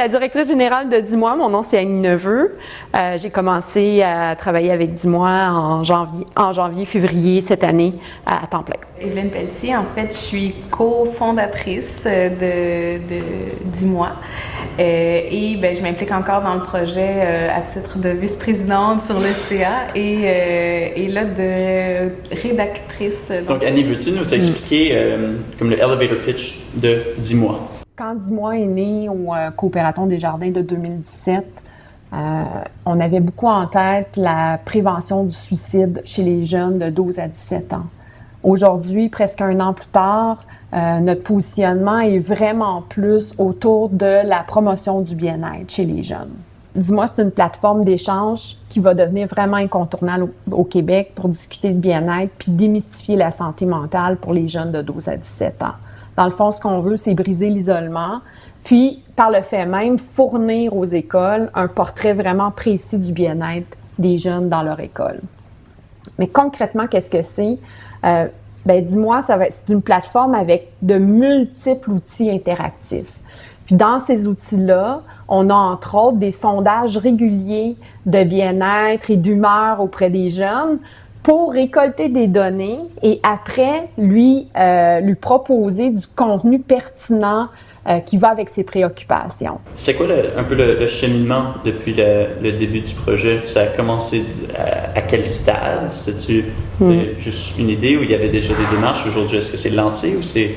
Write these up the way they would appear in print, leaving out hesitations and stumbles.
la directrice générale de Dis-moi. Mon nom, c'est Annie Neveu. J'ai commencé à travailler avec Dis-moi en janvier-février cette année à temps plein. Evelyne Pelletier, en fait, je suis cofondatrice de Dis-moi. Et je m'implique encore dans le projet à titre de vice-présidente sur le CA et là de rédactrice. Donc Annie, veux-tu nous expliquer comme le elevator pitch de Dis-moi? Quand Dis-moi est né au Coopératon des Jardins de 2017, on avait beaucoup en tête la prévention du suicide chez les jeunes de 12 à 17 ans. Aujourd'hui, presque un an plus tard, notre positionnement est vraiment plus autour de la promotion du bien-être chez les jeunes. Dis-moi, c'est une plateforme d'échange qui va devenir vraiment incontournable au Québec pour discuter de bien-être puis démystifier la santé mentale pour les jeunes de 12 à 17 ans. Dans le fond, ce qu'on veut, c'est briser l'isolement, puis par le fait même, fournir aux écoles un portrait vraiment précis du bien-être des jeunes dans leur école. Mais concrètement, qu'est-ce que c'est? Dis-moi, c'est une plateforme avec de multiples outils interactifs. Puis dans ces outils-là, on a entre autres des sondages réguliers de bien-être et d'humeur auprès des jeunes pour récolter des données et après lui proposer du contenu pertinent qui va avec ses préoccupations. C'est quoi un peu le cheminement depuis le début du projet? Ça a commencé à quel stade? C'était-tu juste une idée ou il y avait déjà des démarches? Aujourd'hui, est-ce que c'est lancé ou c'est...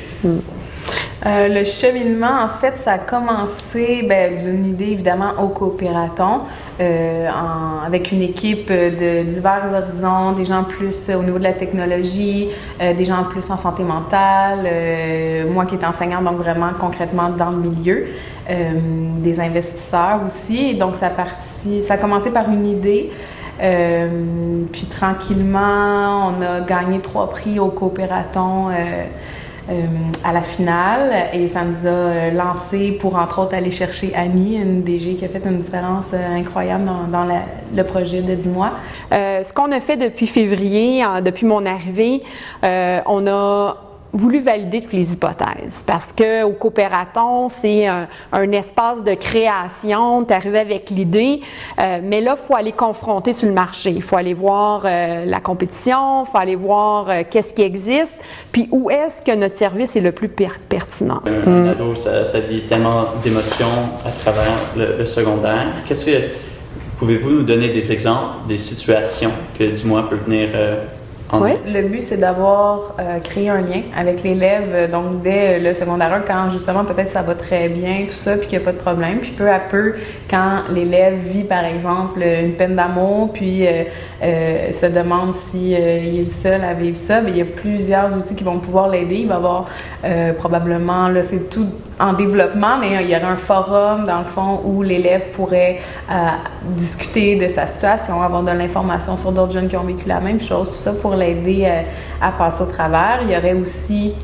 Le cheminement, en fait, ça a commencé d'une idée, évidemment, au Coopératon, avec une équipe de divers horizons, des gens plus au niveau de la technologie, des gens plus en santé mentale, moi qui est enseignante, donc vraiment concrètement dans le milieu, des investisseurs aussi. Et donc, ça a commencé par une idée. Puis tranquillement, on a gagné 3 prix au Coopératon à la finale et ça nous a lancé pour entre autres aller chercher Annie, une DG qui a fait une différence incroyable dans le projet de Dis-moi. Ce qu'on a fait depuis février, depuis mon arrivée, on a voulu valider toutes les hypothèses parce que au Coopératon, c'est un espace de création, tu arrives avec l'idée, mais là, il faut aller confronter sur le marché, il faut aller voir la compétition, il faut aller voir qu'est-ce qui existe, puis où est-ce que notre service est le plus pertinent. Un ado, ça vit tellement d'émotions à travers le secondaire. Pouvez-vous nous donner des exemples, des situations que Dis-moi peut venir Oui. Le but, c'est d'avoir créé un lien avec l'élève, donc dès le secondaire 1, quand justement peut-être ça va très bien, tout ça, puis qu'il n'y a pas de problème. Puis peu à peu, quand l'élève vit par exemple une peine d'amour, puis se demande si il est le seul à vivre ça, il y a plusieurs outils qui vont pouvoir l'aider. Il va y avoir probablement, là c'est tout en développement, mais il y aura un forum dans le fond où l'élève pourrait discuter de sa situation, avoir de l'information sur d'autres jeunes qui ont vécu la même chose, tout ça pour l'aider à passer au travers. Il y aurait aussi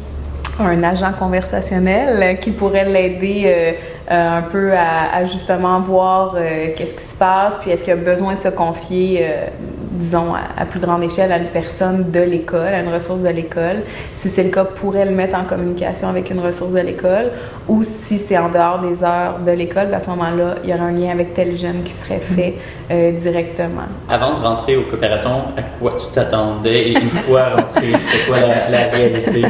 un agent conversationnel qui pourrait l'aider un peu à justement voir qu'est-ce qui se passe, puis est-ce qu'il a besoin de se confier, disons, à plus grande échelle à une personne de l'école, à une ressource de l'école. Si c'est le cas, pourrait le mettre en communication avec une ressource de l'école, ou si c'est en dehors des heures de l'école, à ce moment-là, il y aura un lien avec tel jeune qui serait fait directement. Avant de rentrer au Coopératon, à quoi tu t'attendais et une fois rentré, c'était quoi la réalité?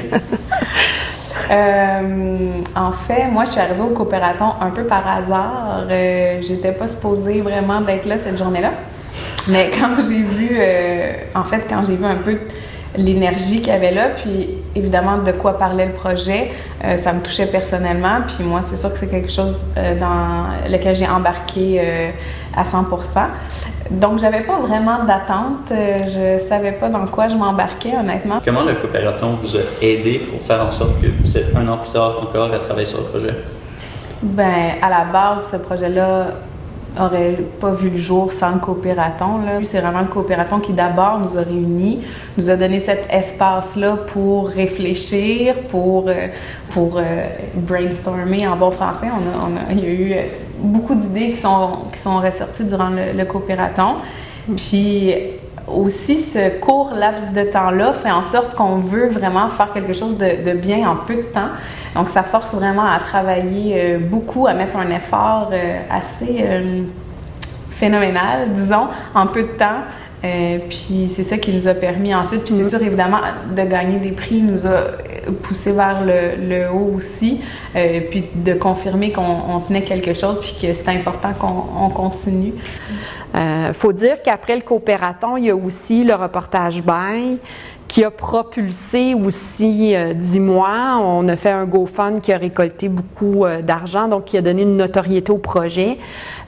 En fait, moi, je suis arrivée au Coopératon un peu par hasard. J'étais pas supposée vraiment d'être là cette journée-là. Mais quand j'ai vu, quand j'ai vu un peu l'énergie qu'il y avait là, puis évidemment de quoi parlait le projet, ça me touchait personnellement. Puis moi, c'est sûr que c'est quelque chose dans lequel j'ai embarqué à 100%. Donc, j'avais pas vraiment d'attente. Je savais pas dans quoi je m'embarquais, honnêtement. Comment le Coopératon vous a aidé pour faire en sorte que vous êtes un an plus tard encore à travailler sur le projet? À la base, ce projet-là aurait pas vu le jour sans le Coopératon. C'est vraiment le Coopératon qui d'abord nous a réunis, nous a donné cet espace-là pour réfléchir, pour brainstormer en bon français. Il y a eu beaucoup d'idées qui sont ressorties durant le Coopératon. Puis aussi, ce court laps de temps-là fait en sorte qu'on veut vraiment faire quelque chose de bien en peu de temps. Donc, ça force vraiment à travailler beaucoup, à mettre un effort assez phénoménal, disons, en peu de temps. Puis c'est ça qui nous a permis ensuite. Puis c'est sûr, évidemment, de gagner des prix nous a poussé vers le haut aussi. Puis de confirmer qu'on tenait quelque chose puis que c'est important qu'on continue. Faut dire qu'après le coopératon, il y a aussi le reportage bail qui a propulsé aussi 10 mois. On a fait un GoFund qui a récolté beaucoup d'argent, donc qui a donné une notoriété au projet,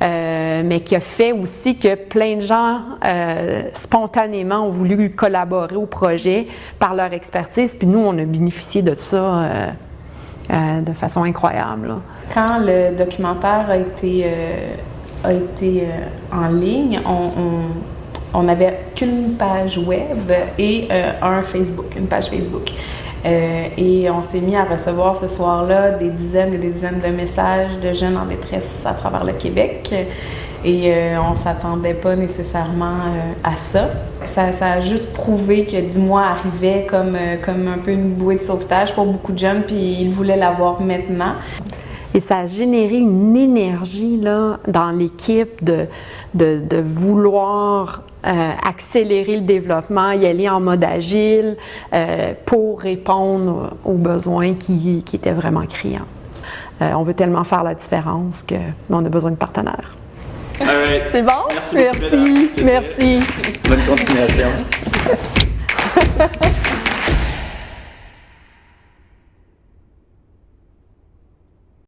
mais qui a fait aussi que plein de gens spontanément ont voulu collaborer au projet par leur expertise. Puis nous, on a bénéficié de ça de façon incroyable, là. Quand le documentaire a été en ligne, on n'avait qu'une page web et une page Facebook. Et on s'est mis à recevoir ce soir-là des dizaines et des dizaines de messages de jeunes en détresse à travers le Québec. Et on ne s'attendait pas nécessairement à ça. Ça a juste prouvé que 10 mois arrivaient comme un peu une bouée de sauvetage pour beaucoup de jeunes, puis ils voulaient l'avoir maintenant. Et ça a généré une énergie là, dans l'équipe de vouloir accélérer le développement, y aller en mode agile pour répondre aux besoins qui étaient vraiment criants. On veut tellement faire la différence qu'on a besoin de partenaires. Right. C'est bon? Merci beaucoup. Merci. Bonne continuation.